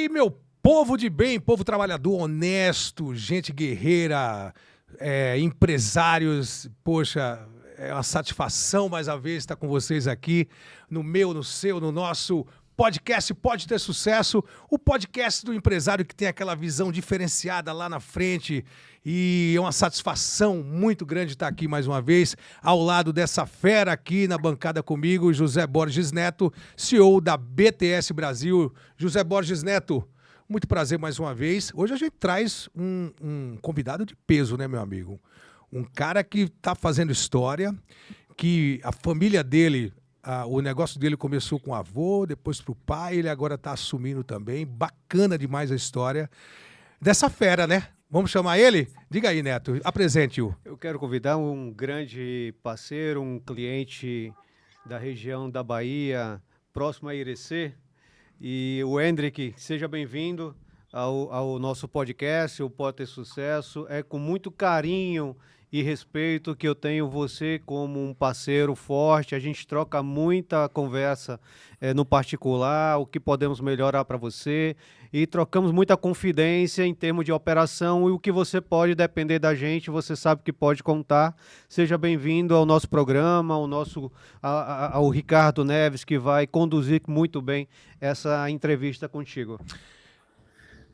aí, meu povo de bem, povo trabalhador, honesto, gente guerreira, empresários, poxa, é uma satisfação mais uma vez estar com vocês aqui no meu, no seu, no nosso podcast Pode Ter Sucesso, o podcast do empresário que tem aquela visão diferenciada lá na frente, e é uma satisfação muito grande estar aqui mais uma vez, ao lado dessa fera aqui na bancada comigo, José Borges Neto, CEO da BTS Brasil. José Borges Neto, muito prazer mais uma vez. Hoje a gente traz um convidado de peso, né, meu amigo? Um cara que está fazendo história, que a família dele, o negócio dele começou com o avô, depois para o pai, ele agora está assumindo também. Bacana demais a história dessa fera, né? Vamos chamar ele? Diga aí, Neto, apresente-o. Eu quero convidar um grande parceiro, um cliente da região da Bahia, próximo a Irecê, e o Hendrick. Seja bem-vindo ao nosso podcast, o Pode Ter Sucesso. É com muito carinho e respeito que eu tenho você como um parceiro forte. A gente troca muita conversa no particular, o que podemos melhorar para você, e trocamos muita confidência em termos de operação, e o que você pode depender da gente, você sabe que pode contar. Seja bem-vindo ao nosso programa, ao Ricardo Neves, que vai conduzir muito bem essa entrevista contigo.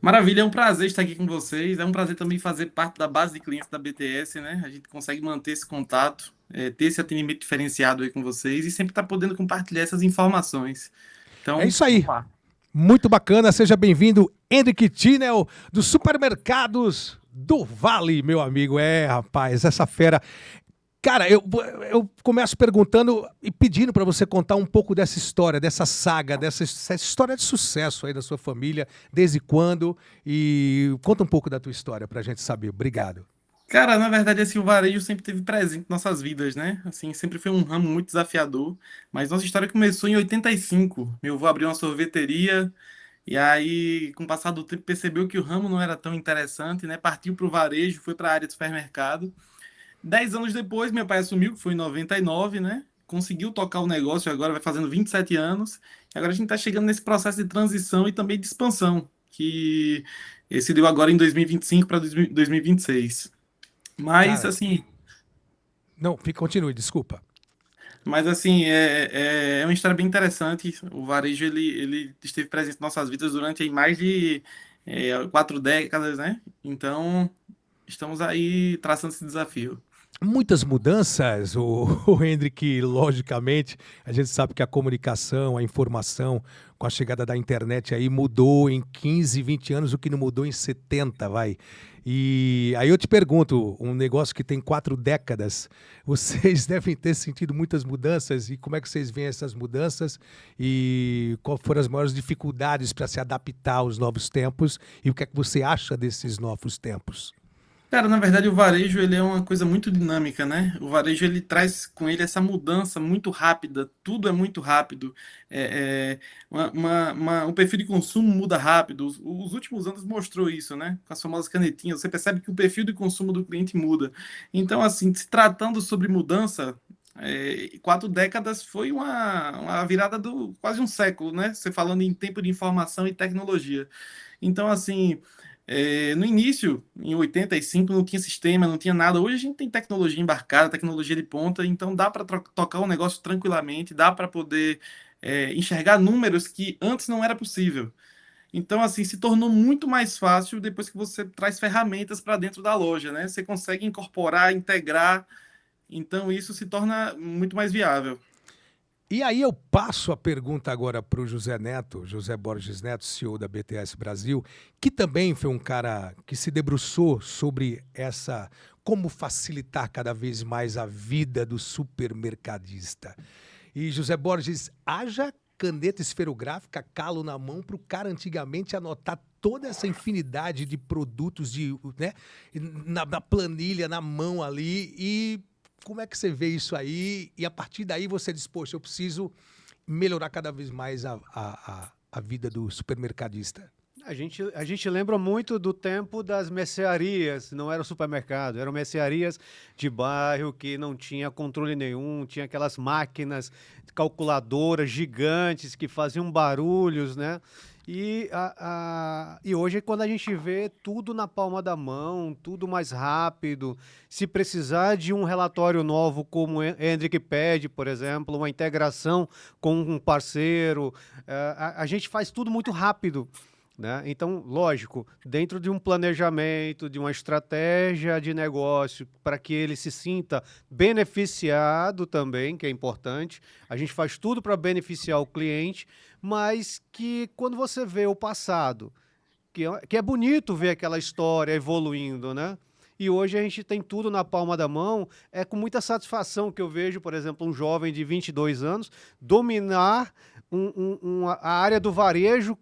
Maravilha, é um prazer estar aqui com vocês. É um prazer também fazer parte da base de clientes da BTS, né? A gente consegue manter esse contato, ter esse atendimento diferenciado aí com vocês e sempre estar podendo compartilhar essas informações. Então, É isso aí. vamos lá. Muito bacana, seja bem-vindo, Hendrick Tinel, dos supermercados do Vale, meu amigo. Rapaz, essa fera. Cara, eu começo perguntando e pedindo para você contar um pouco dessa história, dessa saga, dessa história de sucesso aí da sua família, desde quando, e conta um pouco da tua história para a gente saber. Obrigado. Cara, na verdade, assim, o varejo sempre teve presente em nossas vidas, né? Assim, sempre foi um ramo muito desafiador, mas nossa história começou em 85. Meu avô abriu uma sorveteria e aí, com o passar do tempo, percebeu que o ramo não era tão interessante, né? Partiu para o varejo, foi para a área de supermercado. 10 anos depois, meu pai assumiu, que foi em 99, né? Conseguiu tocar o negócio, agora vai fazendo 27 anos. E agora a gente está chegando nesse processo de transição e também de expansão, que se deu agora em 2025 para 2026. Mas, Cara, assim, não, continue, desculpa. é uma história bem interessante. O varejo, ele esteve presente em nossas vidas durante aí mais de 4 décadas, né? Então, estamos aí traçando esse desafio. Muitas mudanças, o Hendrick, logicamente, a gente sabe que a comunicação, a informação, com a chegada da internet aí, mudou em 15, 20 anos, o que não mudou em 70, vai. E aí eu te pergunto, um negócio que tem 4 décadas, vocês devem ter sentido muitas mudanças, e como é que vocês veem essas mudanças, e quais foram as maiores dificuldades para se adaptar aos novos tempos, e o que é que você acha desses novos tempos? Cara, na verdade, o varejo ele é uma coisa muito dinâmica, né? O varejo ele traz com ele essa mudança muito rápida, tudo é muito rápido. O perfil de consumo muda rápido. Os últimos anos mostrou isso, né? Com as famosas canetinhas, você percebe que o perfil de consumo do cliente muda. Então, assim, se tratando sobre mudança, 4 décadas foi uma virada do quase um século, né? Você falando em tempo de informação e tecnologia. Então, assim. No início, em 85, não tinha sistema, não tinha nada. Hoje a gente tem tecnologia embarcada, tecnologia de ponta, então dá para tocar o negócio tranquilamente, dá para poder enxergar números que antes não era possível. Então, assim, se tornou muito mais fácil depois que você traz ferramentas para dentro da loja, né? Você consegue incorporar, integrar, então isso se torna muito mais viável. E aí eu passo a pergunta agora para o José Neto, José Borges Neto, CEO da BTS Brasil, que também foi um cara que se debruçou sobre como facilitar cada vez mais a vida do supermercadista. E José Borges, haja caneta esferográfica, calo na mão para o cara antigamente anotar toda essa infinidade de produtos né, na planilha, na mão ali, e como é que você vê isso aí? E a partir daí você diz, poxa, eu preciso melhorar cada vez mais a vida do supermercadista. A gente lembra muito do tempo das mercearias, não era o supermercado, eram mercearias de bairro que não tinha controle nenhum, tinha aquelas máquinas calculadoras gigantes que faziam barulhos, né? E hoje, quando a gente vê tudo na palma da mão, tudo mais rápido, se precisar de um relatório novo, como o Hendrik pede, por exemplo, uma integração com um parceiro, a gente faz tudo muito rápido, né? Então, lógico, dentro de um planejamento, de uma estratégia de negócio, para que ele se sinta beneficiado também, que é importante, a gente faz tudo para beneficiar o cliente, mas que quando você vê o passado, que é bonito ver aquela história evoluindo, né? E hoje a gente tem tudo na palma da mão, é com muita satisfação que eu vejo, por exemplo, um jovem de 22 anos dominar a área do varejo,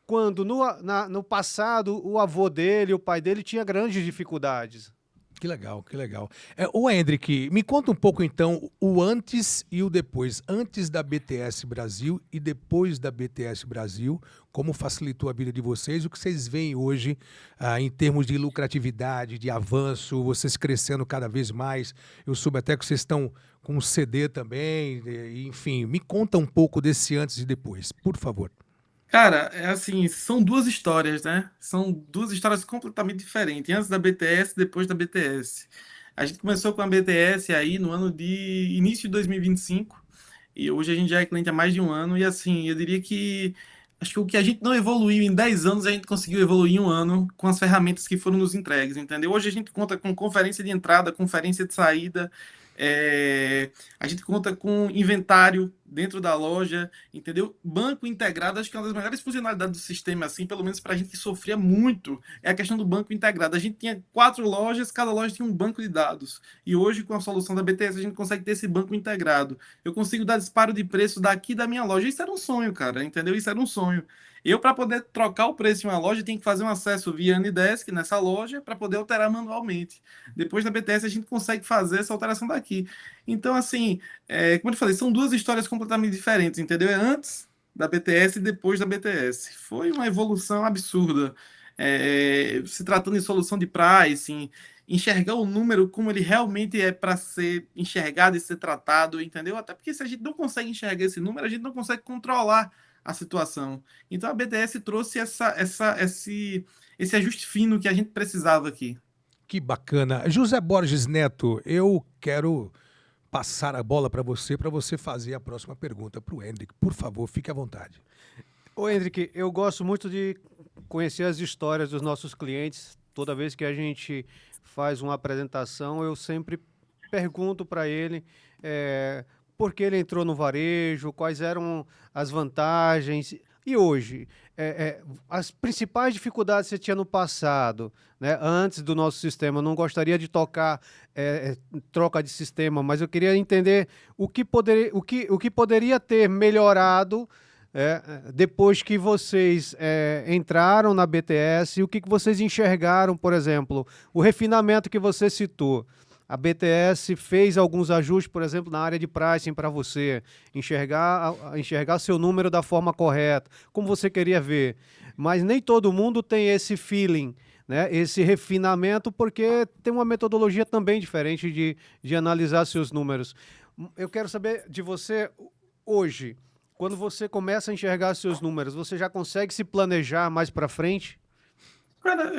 quando no passado o avô dele, o pai dele tinha grandes dificuldades. Que legal, que legal. Ô, Hendrik, me conta um pouco então o antes e o depois. Antes da BTS Brasil e depois da BTS Brasil, como facilitou a vida de vocês, o que vocês veem hoje em termos de lucratividade, de avanço, vocês crescendo cada vez mais. Eu soube até que vocês estão com um CD também, enfim. Me conta um pouco desse antes e depois, por favor. Cara, é assim, são duas histórias, né? São duas histórias completamente diferentes. Antes da BTS, depois da BTS. A gente começou com a BTS aí no ano de início de 2025 e hoje a gente já é cliente há mais de um ano e assim, eu diria que acho que o que a gente não evoluiu em 10 anos, a gente conseguiu evoluir em um ano com as ferramentas que foram nos entregues, entendeu? Hoje a gente conta com conferência de entrada, conferência de saída, a gente conta com inventário dentro da loja, entendeu? Banco integrado, acho que é uma das melhores funcionalidades do sistema, assim, pelo menos para a gente que sofria muito, é a questão do banco integrado. A gente tinha 4 lojas, cada loja tinha um banco de dados. E hoje, com a solução da BTS, a gente consegue ter esse banco integrado. Eu consigo dar disparo de preço daqui da minha loja. Isso era um sonho, cara, entendeu? Isso era um sonho. Eu, para poder trocar o preço em uma loja, tenho que fazer um acesso via Anidesk nessa loja para poder alterar manualmente. Depois da BTS, a gente consegue fazer essa alteração daqui. Então, assim, como eu falei, são duas histórias completamente diferentes, entendeu? É antes da BTS e depois da BTS. Foi uma evolução absurda. Se tratando de solução de pricing, enxergar o número como ele realmente é para ser enxergado e ser tratado, entendeu? Até porque se a gente não consegue enxergar esse número, a gente não consegue controlar a situação. Então a BTS trouxe esse ajuste fino que a gente precisava aqui. Que bacana. José Borges Neto, eu quero passar a bola para você fazer a próxima pergunta para o Hendrik. Por favor, fique à vontade. Ô, Hendrik, eu gosto muito de conhecer as histórias dos nossos clientes. Toda vez que a gente faz uma apresentação, eu sempre pergunto para ele por que ele entrou no varejo, quais eram as vantagens. E hoje, as principais dificuldades que você tinha no passado, né, antes do nosso sistema, eu não gostaria de tocar troca de sistema, mas eu queria entender o que poderia ter melhorado depois que vocês entraram na BTS, o que vocês enxergaram, por exemplo, o refinamento que você citou. A BTS fez alguns ajustes, por exemplo, na área de pricing para você enxergar seu número da forma correta, como você queria ver. Mas nem todo mundo tem esse feeling, né? Esse refinamento, porque tem uma metodologia também diferente de analisar seus números. Eu quero saber de você hoje, quando você começa a enxergar seus números, você já consegue se planejar mais para frente?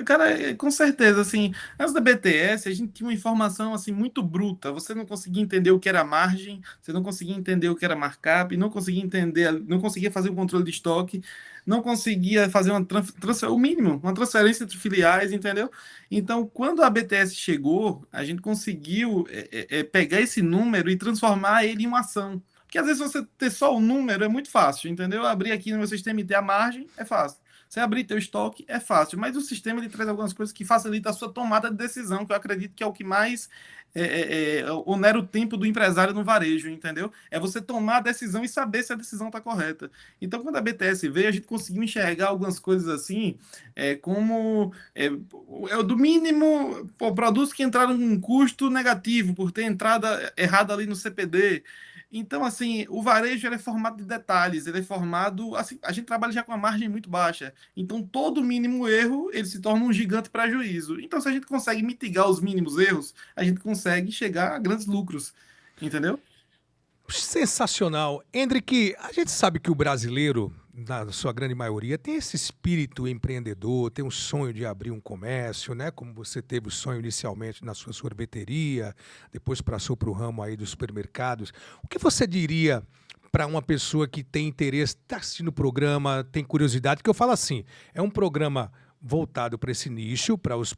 Cara, com certeza, assim, antes da BTS, a gente tinha uma informação, assim, muito bruta. Você não conseguia entender o que era margem, você não conseguia entender o que era markup, não conseguia entender, não conseguia fazer o controle de estoque, não conseguia fazer o mínimo, uma transferência entre filiais, entendeu? Então, quando a BTS chegou, a gente conseguiu pegar esse número e transformar ele em uma ação. Porque às vezes você ter só o número é muito fácil, entendeu? Abrir aqui no meu sistema e ter a margem é fácil. Você abrir teu estoque é fácil, mas o sistema ele traz algumas coisas que facilitam a sua tomada de decisão, que eu acredito que é o que mais onera o tempo do empresário no varejo, entendeu? É você tomar a decisão e saber se a decisão está correta. Então, quando a BTS veio, a gente conseguiu enxergar algumas coisas assim, como do mínimo, produtos que entraram com um custo negativo por ter entrada errada ali no CPD. Então, assim, o varejo ele é formado de detalhes, ele é formado, assim, a gente trabalha já com uma margem muito baixa. Então, todo mínimo erro, ele se torna um gigante prejuízo. Então, se a gente consegue mitigar os mínimos erros, a gente consegue chegar a grandes lucros, entendeu? Sensacional. Hendrik, a gente sabe que o brasileiro, na sua grande maioria, tem esse espírito empreendedor, tem um sonho de abrir um comércio, né? Como você teve o sonho inicialmente na sua sorveteria, depois passou para o ramo aí dos supermercados. O que você diria para uma pessoa que tem interesse, está assistindo o programa, tem curiosidade? Que eu falo assim, é um programa voltado para esse nicho, para os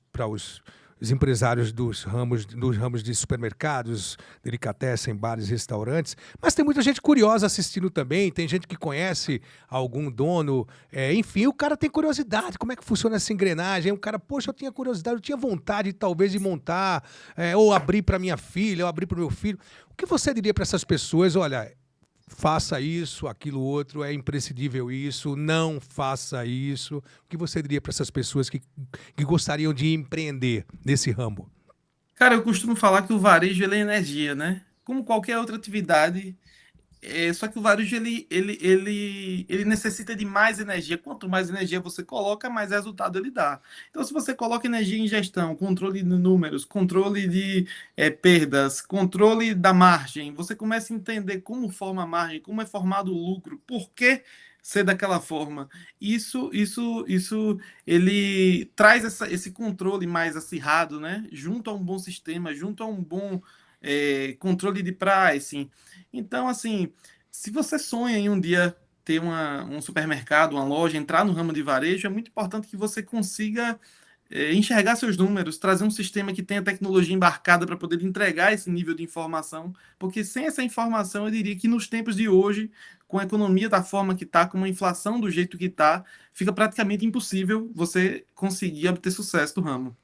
empresários dos ramos de supermercados, delicatessen, bares, restaurantes, mas tem muita gente curiosa assistindo também, tem gente que conhece algum dono, enfim, o cara tem curiosidade, como é que funciona essa engrenagem, o cara, poxa, eu tinha curiosidade, eu tinha vontade talvez de montar, ou abrir para minha filha, ou abrir para o meu filho. O que você diria para essas pessoas? Olha, faça isso, aquilo outro, é imprescindível isso, não faça isso. O que você diria para essas pessoas que gostariam de empreender nesse ramo? Cara, eu costumo falar que o varejo ele é energia, né? Como qualquer outra atividade, só que o varejo ele necessita de mais energia. Quanto mais energia você coloca, mais resultado ele dá. Então, se você coloca energia em gestão, controle de números, controle de perdas, controle da margem, você começa a entender como forma a margem, como é formado o lucro, por que ser daquela forma. Isso ele traz esse controle mais acirrado, né? Junto a um bom sistema, junto a um bom controle de pricing. Então, assim, se você sonha em um dia ter um supermercado, uma loja, entrar no ramo de varejo, é muito importante que você consiga enxergar seus números, trazer um sistema que tenha tecnologia embarcada para poder entregar esse nível de informação, porque sem essa informação, eu diria que nos tempos de hoje, com a economia da forma que está, com a inflação do jeito que está, fica praticamente impossível você conseguir obter sucesso no ramo.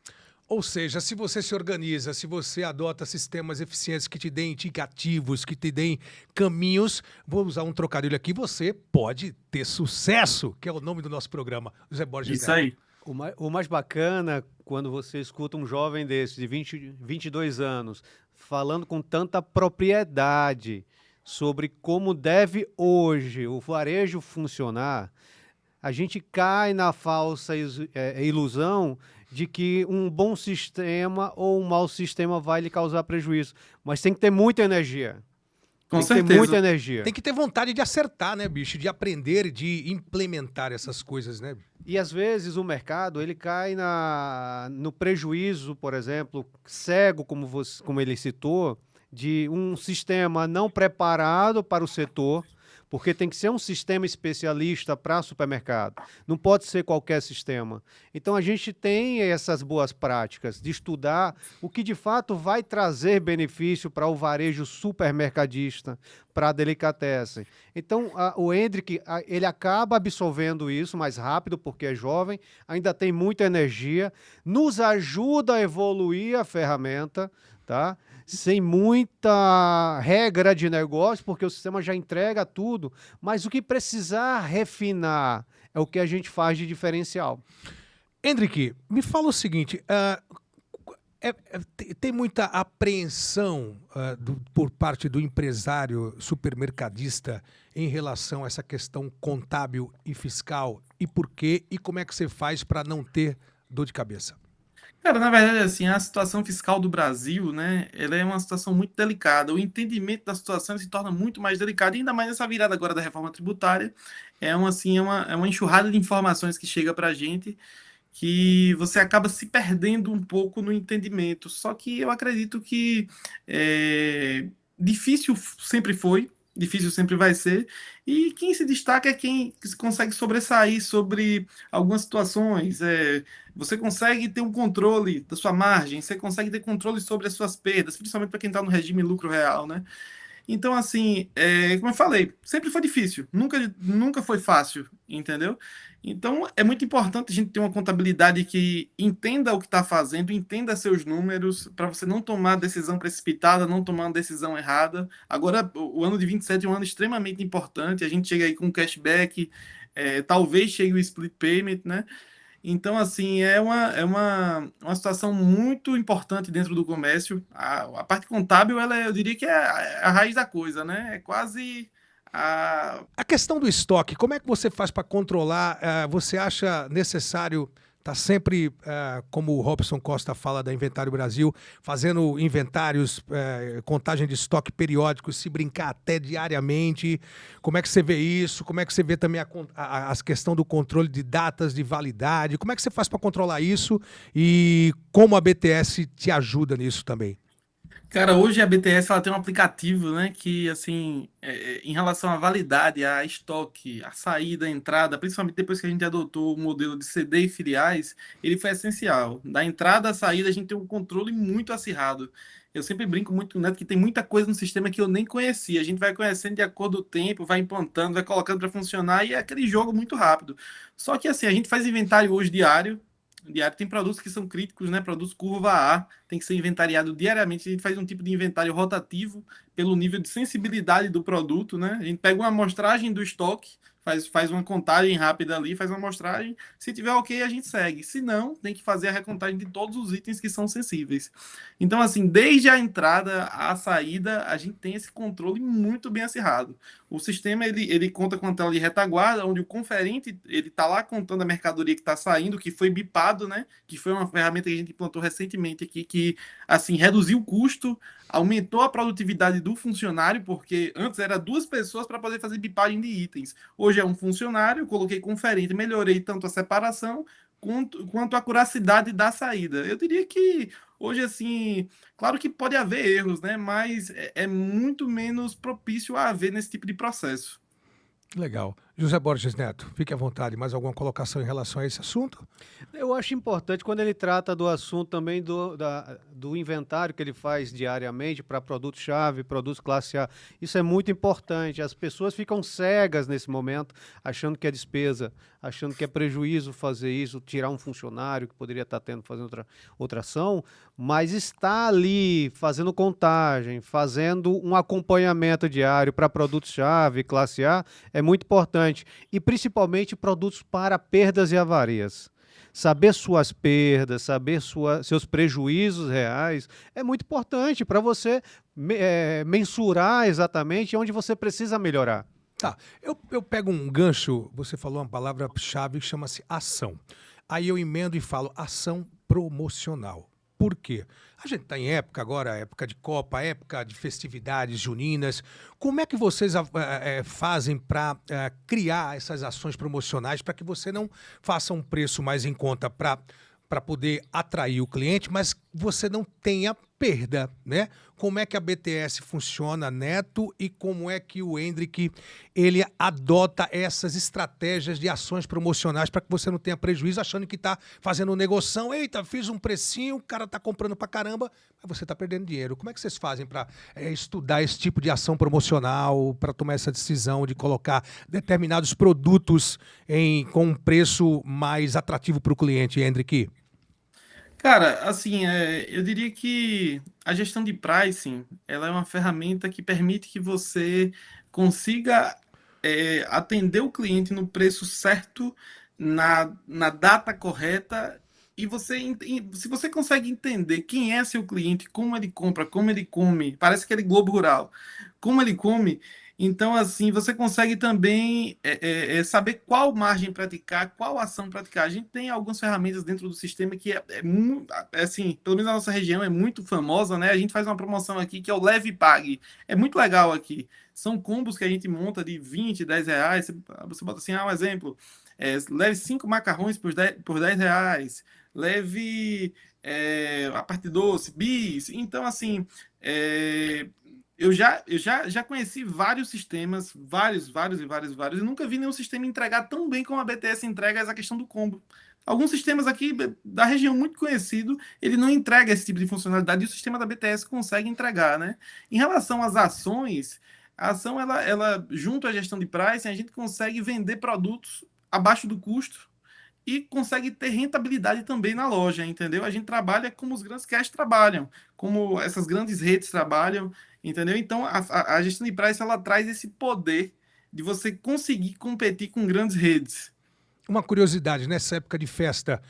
Ou seja, se você se organiza, se você adota sistemas eficientes que te deem indicativos, que te deem caminhos, vou usar um trocadilho aqui, você pode ter sucesso, que é o nome do nosso programa, José Borges Isso Neto. aí. O mais bacana, quando você escuta um jovem desse, de 22 anos, falando com tanta propriedade sobre como deve hoje o varejo funcionar, a gente cai na falsa ilusão de que um bom sistema ou um mau sistema vai lhe causar prejuízo. Mas tem que ter muita energia. Com Tem que ter certeza. muita energia. Tem que ter vontade de acertar, né, bicho? De aprender, de implementar essas coisas, né? E às vezes o mercado ele cai no prejuízo, por exemplo, cego, como ele citou, de um sistema não preparado para o setor, porque tem que ser um sistema especialista para supermercado. Não pode ser qualquer sistema. Então a gente tem essas boas práticas de estudar o que de fato vai trazer benefício para o varejo supermercadista, para a delicatessen. Então o Hendrick, ele acaba absorvendo isso mais rápido porque é jovem, ainda tem muita energia, nos ajuda a evoluir a ferramenta, tá? Sem muita regra de negócio, porque o sistema já entrega tudo, mas o que precisar refinar é o que a gente faz de diferencial. Hendrick, me fala o seguinte, tem muita apreensão por parte do empresário supermercadista em relação a essa questão contábil e fiscal, e por quê, e como é que você faz para não ter dor de cabeça? Cara, na verdade, assim, a situação fiscal do Brasil, né, ela é uma situação muito delicada. O entendimento da situação se torna muito mais delicado, e ainda mais nessa virada agora da reforma tributária. É uma enxurrada de informações que chega para a gente, que você acaba se perdendo um pouco no entendimento. Só que eu acredito que difícil sempre foi, difícil sempre vai ser, e quem se destaca é quem consegue sobressair sobre algumas situações. Você consegue ter um controle da sua margem, você consegue ter controle sobre as suas perdas, principalmente para quem está no regime lucro real, né? Então, assim, como eu falei, sempre foi difícil, nunca foi fácil, entendeu? Então, é muito importante a gente ter uma contabilidade que entenda o que está fazendo, entenda seus números, para você não tomar decisão precipitada, não tomar uma decisão errada. Agora, o ano de 27 é um ano extremamente importante, a gente chega aí com cashback, talvez chegue o split payment, né? Então, assim, é uma situação muito importante dentro do comércio. A parte contábil, eu diria que é a raiz da coisa, né? É quase A questão do estoque, como é que você faz para controlar? Você acha necessário Está sempre, como o Robson Costa fala da Inventário Brasil, fazendo inventários, contagem de estoque periódico, se brincar até diariamente. Como é que você vê isso? Como é que você vê também a questão do controle de datas de validade? Como é que você faz para controlar isso? E como a BTS te ajuda nisso também? Cara, hoje a BTS ela tem um aplicativo, né, que assim, em relação à validade, a estoque, a saída, a entrada, principalmente depois que a gente adotou o modelo de CD e filiais, ele foi essencial. Da entrada à saída, a gente tem um controle muito acirrado. Eu sempre brinco muito, né, que tem muita coisa no sistema que eu nem conhecia. A gente vai conhecendo de acordo com o tempo, vai implantando, vai colocando para funcionar e é aquele jogo muito rápido. Só que assim, a gente faz inventário hoje diário. Diário tem produtos que são críticos, né? Produtos curva A, tem que ser inventariado diariamente. A gente faz um tipo de inventário rotativo pelo nível de sensibilidade do produto, né? A gente pega uma amostragem do estoque, faz uma contagem rápida ali, faz uma amostragem. Se tiver ok, a gente segue. Se não, tem que fazer a recontagem de todos os itens que são sensíveis. Então, assim, desde a entrada à saída, a gente tem esse controle muito bem acirrado. O sistema ele conta com a tela de retaguarda, onde o conferente ele está lá contando a mercadoria que está saindo, que foi bipado, né? Que foi uma ferramenta que a gente implantou recentemente aqui, que assim reduziu o custo, aumentou a produtividade do funcionário, porque antes era 2 pessoas para poder fazer bipagem de itens. Hoje é um funcionário, coloquei conferente, melhorei tanto a separação quanto a curacidade da saída. Eu diria que hoje, assim, claro que pode haver erros, né? Mas é muito menos propício a haver nesse tipo de processo. Legal. José Borges Neto, fique à vontade. Mais alguma colocação em relação a esse assunto? Eu acho importante quando ele trata do assunto também do inventário que ele faz diariamente para produtos-chave, produtos classe A. Isso é muito importante. As pessoas ficam cegas nesse momento, achando que é despesa, achando que é prejuízo fazer isso, tirar um funcionário que poderia estar fazendo outra ação, mas está ali fazendo contagem, fazendo um acompanhamento diário para produtos-chave, classe A, é muito importante. E principalmente produtos para perdas e avarias. Saber suas perdas, saber seus prejuízos reais é muito importante para você mensurar exatamente onde você precisa melhorar. Tá, eu pego um gancho, você falou uma palavra-chave que chama-se ação. Aí eu emendo e falo ação promocional. Por quê? A gente está em época agora, época de Copa, época de festividades juninas. Como é que vocês fazem para criar essas ações promocionais para que você não faça um preço mais em conta para poder atrair o cliente, mas você não tenha perda, né? Como é que a BTS funciona, Neto, e como é que o Hendrick ele adota essas estratégias de ações promocionais para que você não tenha prejuízo achando que está fazendo negoção, eita, fiz um precinho, o cara está comprando para caramba, mas você está perdendo dinheiro. Como é que vocês fazem para estudar esse tipo de ação promocional, para tomar essa decisão de colocar determinados produtos com um preço mais atrativo para o cliente, Hendrick? Cara, assim, eu diria que a gestão de pricing, ela é uma ferramenta que permite que você consiga atender o cliente no preço certo, na data correta, e se você consegue entender quem é seu cliente, como ele compra, como ele come, parece aquele Globo Rural, como ele come, então, assim, você consegue também saber qual margem praticar, qual ação praticar. A gente tem algumas ferramentas dentro do sistema que assim, pelo menos na nossa região é muito famosa, né? A gente faz uma promoção aqui que é o Leve e Pague. É muito legal aqui. São combos que a gente monta de 20, 10 reais. Você bota assim, um exemplo. Leve 5 macarrões por 10 reais. Leve a parte doce, bis. Então, assim, eu já conheci vários sistemas, vários, e nunca vi nenhum sistema entregar tão bem como a BTS entrega essa questão do combo. Alguns sistemas aqui da região muito conhecido, ele não entrega esse tipo de funcionalidade e o sistema da BTS consegue entregar, né? Em relação às ações, a ação, ela junto à gestão de pricing, a gente consegue vender produtos abaixo do custo e consegue ter rentabilidade também na loja, entendeu? A gente trabalha como os grandes cash trabalham, como essas grandes redes trabalham, entendeu? Então, a gestão de price, ela traz esse poder de você conseguir competir com grandes redes. Uma curiosidade, nessa época de festa,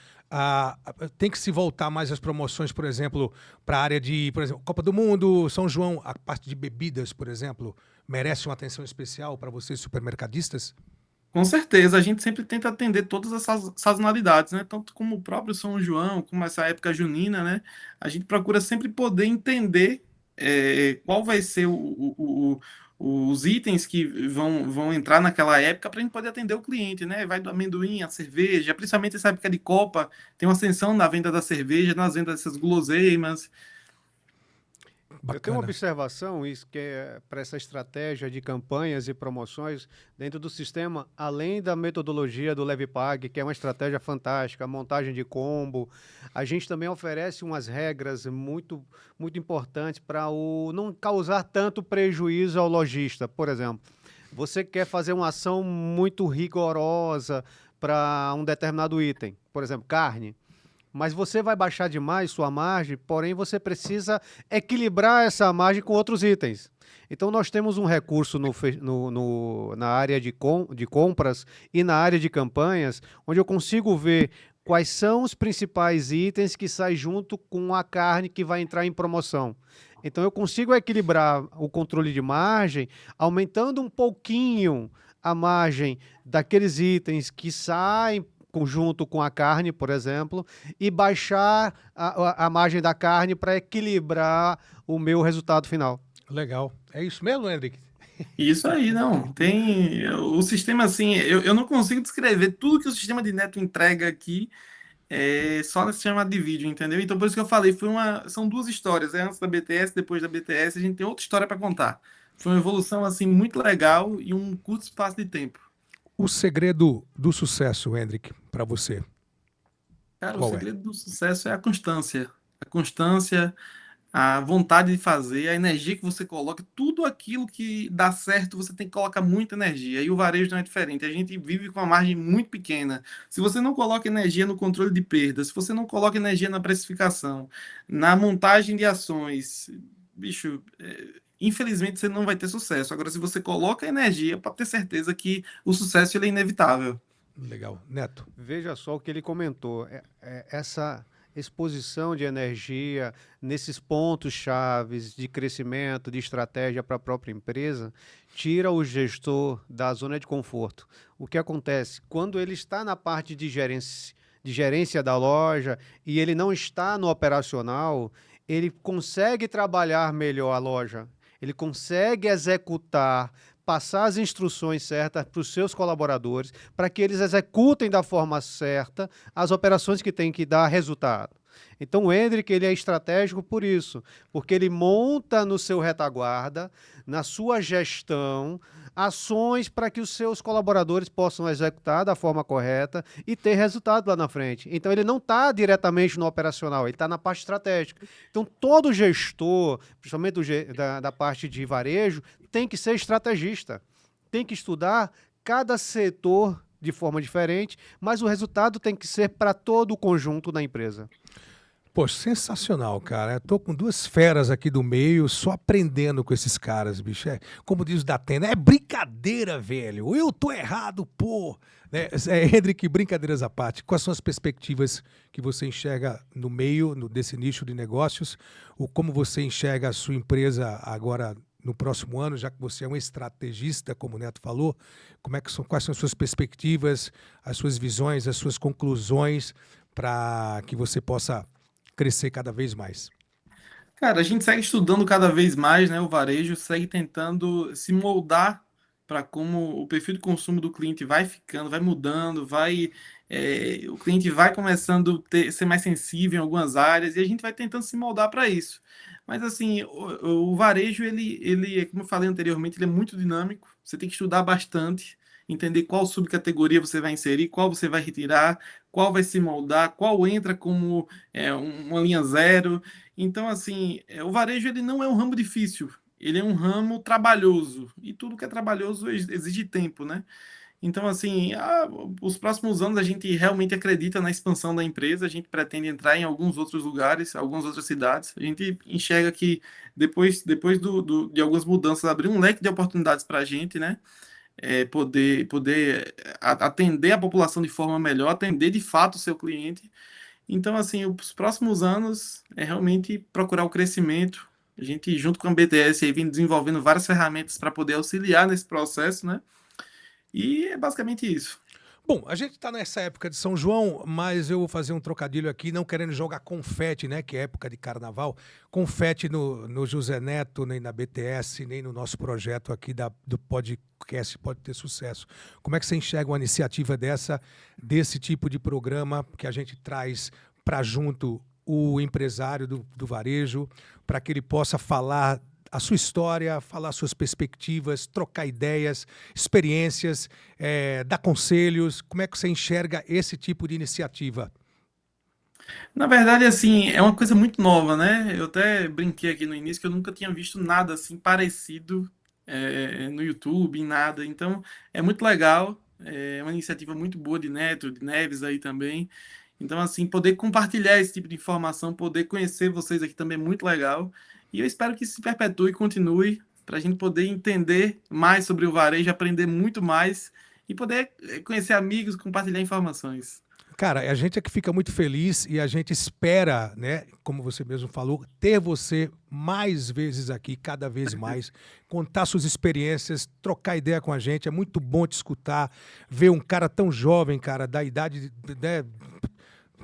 tem que se voltar mais às promoções, por exemplo, para a área de, por exemplo, Copa do Mundo, São João, a parte de bebidas, por exemplo, merece uma atenção especial para vocês supermercadistas? Com certeza, a gente sempre tenta atender todas as sazonalidades, né? Tanto como o próprio São João, como essa época junina, né? A gente procura sempre poder entender qual vai ser os itens que vão entrar naquela época para a gente poder atender o cliente, né? Vai do amendoim, a cerveja, principalmente essa época de Copa, tem uma ascensão na venda da cerveja, nas vendas dessas guloseimas. Eu tenho uma Bacana. observação, isso que é para essa estratégia de campanhas e promoções dentro do sistema, além da metodologia do LevePag, que é uma estratégia fantástica, a montagem de combo, a gente também oferece umas regras muito importantes para o não causar tanto prejuízo ao lojista. Por exemplo, você quer fazer uma ação muito rigorosa para um determinado item, por exemplo, carne. Mas você vai baixar demais sua margem, porém você precisa equilibrar essa margem com outros itens. Então nós temos um recurso na área de compras e na área de campanhas, onde eu consigo ver quais são os principais itens que saem junto com a carne que vai entrar em promoção. Então eu consigo equilibrar o controle de margem, aumentando um pouquinho a margem daqueles itens que saem junto com a carne, por exemplo, e baixar a margem da carne para equilibrar o meu resultado final. Legal. É isso mesmo, Hendrick? Isso aí, não. Tem o sistema assim, eu não consigo descrever tudo que o sistema de neto entrega aqui só nesse chamado de vídeo, entendeu? Então por isso que eu falei, são duas histórias, antes da BTS, depois da BTS, a gente tem outra história para contar. Foi uma evolução assim muito legal e um curto espaço de tempo. O segredo do sucesso, Hendrick, para você, Cara, o qual é? segredo do sucesso é a constância. A constância, a vontade de fazer, a energia que você coloca, tudo aquilo que dá certo, você tem que colocar muita energia. E o varejo não é diferente. A gente vive com uma margem muito pequena. Se você não coloca energia no controle de perdas, se você não coloca energia na precificação, na montagem de ações, bicho, infelizmente você não vai ter sucesso. Agora, se você coloca energia, pode ter certeza que o sucesso ele é inevitável. Legal. Neto. Veja só o que ele comentou, essa exposição de energia nesses pontos chaves de crescimento, de estratégia para a própria empresa, tira o gestor da zona de conforto. O que acontece? Quando ele está na parte de gerência da loja e ele não está no operacional, ele consegue trabalhar melhor a loja, ele consegue executar, passar as instruções certas para os seus colaboradores, para que eles executem da forma certa as operações que têm que dar resultado. Então o Hendrick ele é estratégico por isso, porque ele monta no seu retaguarda, na sua gestão, ações para que os seus colaboradores possam executar da forma correta e ter resultado lá na frente. Então ele não está diretamente no operacional, ele está na parte estratégica. Então todo gestor, principalmente da parte de varejo, tem que ser estrategista, tem que estudar cada setor de forma diferente, mas o resultado tem que ser para todo o conjunto da empresa. Pô, sensacional, cara. Eu tô com duas feras aqui do meio, só aprendendo com esses caras, bicho. Como diz o Datena, é brincadeira, velho. Eu tô errado, pô. Né? Hendrick, brincadeiras à parte. Quais são as perspectivas que você enxerga no meio desse nicho de negócios? Como você enxerga a sua empresa agora no próximo ano, já que você é um estrategista, como o Neto falou? Quais são as suas perspectivas, as suas visões, as suas conclusões para que você possa crescer cada vez mais? Cara, a gente segue estudando cada vez mais, né? O varejo segue tentando se moldar para como o perfil de consumo do cliente vai ficando, vai mudando, o cliente vai começando a ser mais sensível em algumas áreas e a gente vai tentando se moldar para isso. Mas assim, o varejo, como eu falei anteriormente, ele é muito dinâmico. Você tem que estudar bastante, entender qual subcategoria você vai inserir, qual você vai retirar, qual vai se moldar, qual entra como uma linha zero. Então, assim, o varejo ele não é um ramo difícil, ele é um ramo trabalhoso. E tudo que é trabalhoso exige tempo, né? Então, assim, os próximos anos a gente realmente acredita na expansão da empresa, a gente pretende entrar em alguns outros lugares, algumas outras cidades. A gente enxerga que depois de algumas mudanças, abrir um leque de oportunidades para a gente, né? Poder atender a população de forma melhor, atender de fato o seu cliente. Então, assim, os próximos anos é realmente procurar o crescimento. A gente, junto com a BTS, aí, vem desenvolvendo várias ferramentas para poder auxiliar nesse processo, né? E é basicamente isso. Bom, a gente está nessa época de São João, mas eu vou fazer um trocadilho aqui, não querendo jogar confete, né? Que é época de carnaval. Confete no José Neto, nem na BTS, nem no nosso projeto aqui do podcast Pode Ter Sucesso. Como é que você enxerga uma iniciativa desse tipo de programa que a gente traz para junto o empresário do varejo, para que ele possa falar a sua história, falar suas perspectivas, trocar ideias, experiências, dar conselhos. Como é que você enxerga esse tipo de iniciativa? Na verdade, assim, é uma coisa muito nova, né? Eu até brinquei aqui no início que eu nunca tinha visto nada assim parecido no YouTube, em nada. Então, é muito legal. É uma iniciativa muito boa de Neto, de Neves aí também. Então, assim, poder compartilhar esse tipo de informação, poder conhecer vocês aqui também é muito legal. E eu espero que se perpetue e continue para a gente poder entender mais sobre o varejo, aprender muito mais e poder conhecer amigos, compartilhar informações. Cara, a gente é que fica muito feliz e a gente espera, né, como você mesmo falou, ter você mais vezes aqui, cada vez mais, contar suas experiências, trocar ideia com a gente. É muito bom te escutar, ver um cara tão jovem, cara, da idade, né,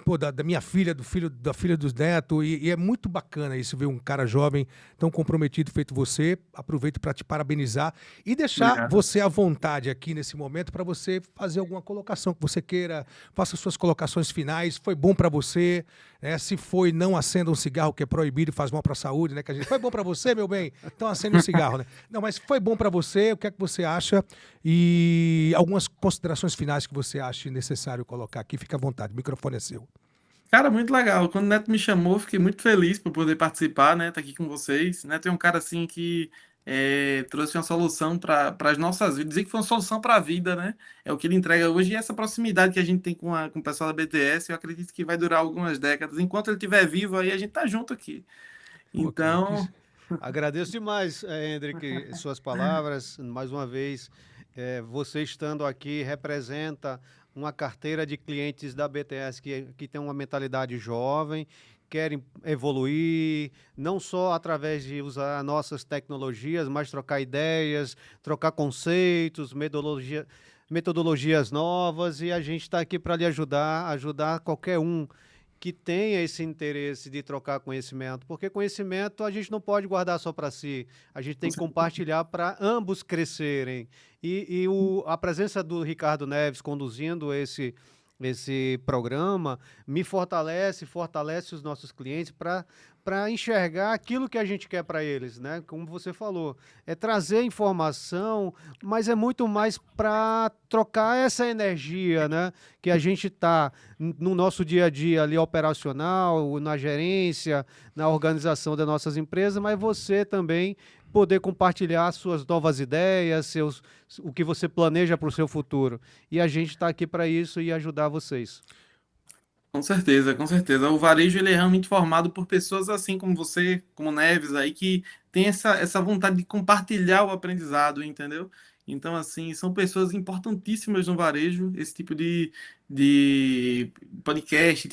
pô, da minha filha, da filha dos netos, e é muito bacana isso, ver um cara jovem tão comprometido feito você. Aproveito para te parabenizar e deixar Obrigado. você à vontade aqui nesse momento para você fazer alguma colocação que você queira, faça suas colocações finais. Foi bom para você, né? Se foi, não acenda um cigarro que é proibido e faz mal para a saúde, né? Que a gente, foi bom para você, meu bem? Então acende um cigarro, né? Não, mas foi bom para você, o que é que você acha? E algumas considerações finais que você acha necessário colocar aqui, fica à vontade, o microfone é seu. Cara, muito legal. Quando o Neto me chamou, eu fiquei muito feliz por poder participar, né? Tá aqui com vocês. Neto é um cara assim que trouxe uma solução para as nossas vidas. Dizer que foi uma solução para a vida, né? É o que ele entrega hoje. E essa proximidade que a gente tem com o pessoal da BTS, eu acredito que vai durar algumas décadas. Enquanto ele estiver vivo, aí a gente tá junto aqui. Pô, cara, Então, Agradeço demais, Hendrick, suas palavras. Mais uma vez, você estando aqui representa uma carteira de clientes da BTS que tem uma mentalidade jovem, querem evoluir, não só através de usar nossas tecnologias, mas trocar ideias, trocar conceitos, metodologias novas, e a gente está aqui para lhe ajudar qualquer um que tenha esse interesse de trocar conhecimento, porque conhecimento a gente não pode guardar só para si, a gente tem que compartilhar para ambos crescerem. A presença do Ricardo Neves conduzindo esse programa me fortalece os nossos clientes para enxergar aquilo que a gente quer para eles, né? Como você falou, é trazer informação, mas é muito mais para trocar essa energia, né? Que a gente está no nosso dia a dia ali operacional, na gerência, na organização das nossas empresas, mas você também poder compartilhar suas novas ideias, o que você planeja para o seu futuro. E a gente está aqui para isso e ajudar vocês. com certeza, com certeza. O varejo ele é realmente formado por pessoas assim como você, como Neves aí, que tem essa vontade de compartilhar o aprendizado, entendeu? Então, assim, são pessoas importantíssimas no varejo, esse tipo de podcast,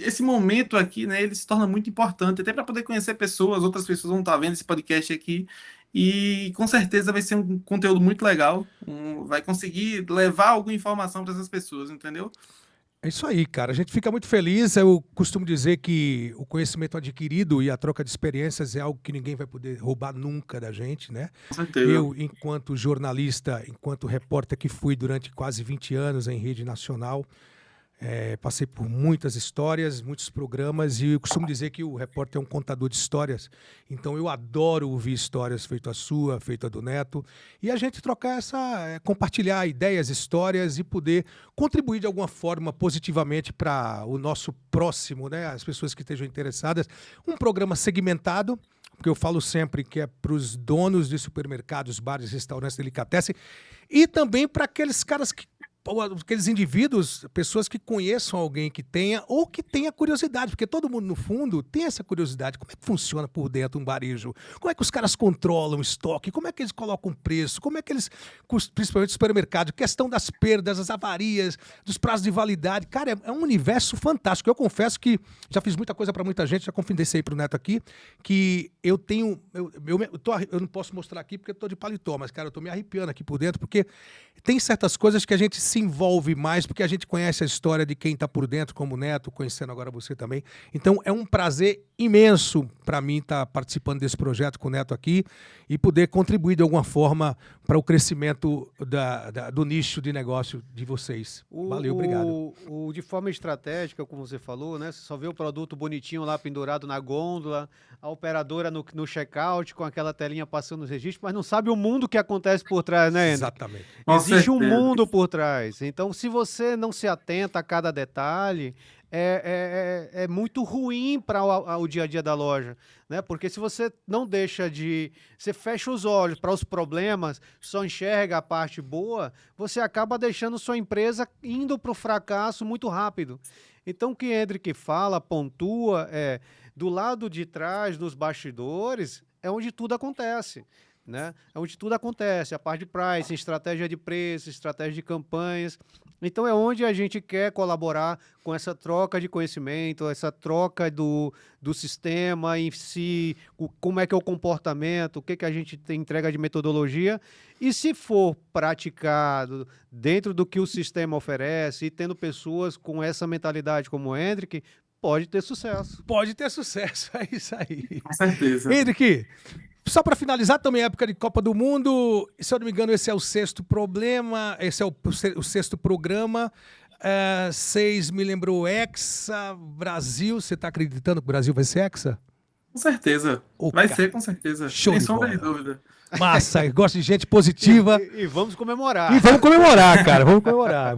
esse momento aqui, né? Ele se torna muito importante, até para poder conhecer pessoas, outras pessoas vão estar vendo esse podcast aqui. E com certeza vai ser um conteúdo muito legal, vai conseguir levar alguma informação para essas pessoas, entendeu? É isso aí, cara. A gente fica muito feliz. Eu costumo dizer que o conhecimento adquirido e a troca de experiências é algo que ninguém vai poder roubar nunca da gente, né? Com certeza. Eu, enquanto jornalista, enquanto repórter que fui durante quase 20 anos em rede nacional, passei por muitas histórias, muitos programas, e eu costumo dizer que o repórter é um contador de histórias. Então eu adoro ouvir histórias, feito a sua, feito a do Neto, e a gente trocar compartilhar ideias, histórias e poder contribuir de alguma forma positivamente para o nosso próximo, né? As pessoas que estejam interessadas. Um programa segmentado, porque eu falo sempre que é para os donos de supermercados, bares, restaurantes, delicatessen, e também para aqueles caras que aqueles indivíduos, pessoas que conheçam alguém que tenha ou que tenha curiosidade, porque todo mundo, no fundo, tem essa curiosidade. Como é que funciona por dentro um varejo? Como é que os caras controlam o estoque? Como é que eles colocam preço? Como é que eles, principalmente no supermercado, questão das perdas, das avarias, dos prazos de validade. Cara, é um universo fantástico. Eu confesso que já fiz muita coisa para muita gente, já confidenciei pro Neto aqui, que eu tenho... Eu não posso mostrar aqui porque eu tô de paletó, mas, cara, eu tô me arrepiando aqui por dentro, porque tem certas coisas que a gente se envolve mais, porque a gente conhece a história de quem tá por dentro, como o Neto, conhecendo agora você também. Então, é um prazer imenso para mim estar participando desse projeto com o Neto aqui e poder contribuir de alguma forma para o crescimento do nicho de negócio de vocês. Valeu, obrigado. De forma estratégica, como você falou, né? Você só vê o produto bonitinho lá pendurado na gôndola, a operadora no check-out com aquela telinha passando os registros, mas não sabe o mundo que acontece por trás, né, André? Exatamente. Existe um mundo por trás. Então, se você não se atenta a cada detalhe, é muito ruim para o dia a dia da loja, né? Porque se você não deixa você fecha os olhos para os problemas, só enxerga a parte boa, você acaba deixando sua empresa indo para o fracasso muito rápido. Então, o que Hendrik fala, pontua, do lado de trás, nos bastidores, é onde tudo acontece. Né? É onde tudo acontece, a parte de pricing, estratégia de preço, estratégia de campanhas. Então é onde a gente quer colaborar com essa troca de conhecimento, essa troca do sistema em si, como é que é o comportamento, o que a gente entrega de metodologia. E se for praticado dentro do que o sistema oferece e tendo pessoas com essa mentalidade como o Hendrik, pode ter sucesso. Pode ter sucesso, é isso aí. Com certeza. Hendrik, só para finalizar, também é época de Copa do Mundo, se eu não me engano, esse é o sexto problema, esse é o sexto programa. 6 me lembrou Hexa, Brasil. Você está acreditando que o Brasil vai ser Hexa? Com certeza. Vai ser, com certeza. Show Sem de sombra de bola. dúvida. Massa, gosto de gente positiva. E vamos comemorar. E vamos comemorar, cara. Vamos comemorar.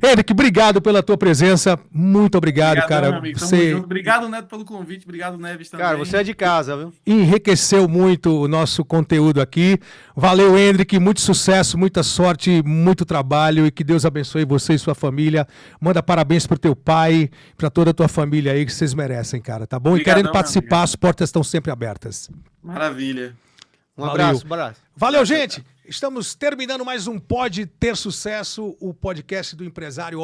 Hendrik, obrigado pela tua presença. Muito obrigado, cara. Meu amigo. Tamo Você junto. Obrigado, Neto, pelo convite. Obrigado, Neves, também. Cara, você é de casa, viu? enriqueceu muito o nosso conteúdo aqui. Valeu, Hendrik. Muito sucesso, muita sorte, muito trabalho e que Deus abençoe você e sua família. Manda parabéns pro teu pai, para toda a tua família aí, que vocês merecem, cara, tá bom? Obrigadão, e querendo participar, as portas estão sempre abertas. Maravilha. Um abraço, abraço. Valeu, gente. Estamos terminando mais um Pode Ter Sucesso, o podcast do empresário,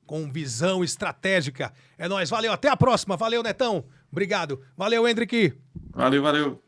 com visão estratégica. É nóis. Valeu. Até a próxima. Valeu, Netão. Obrigado. Valeu, Hendrik. Valeu.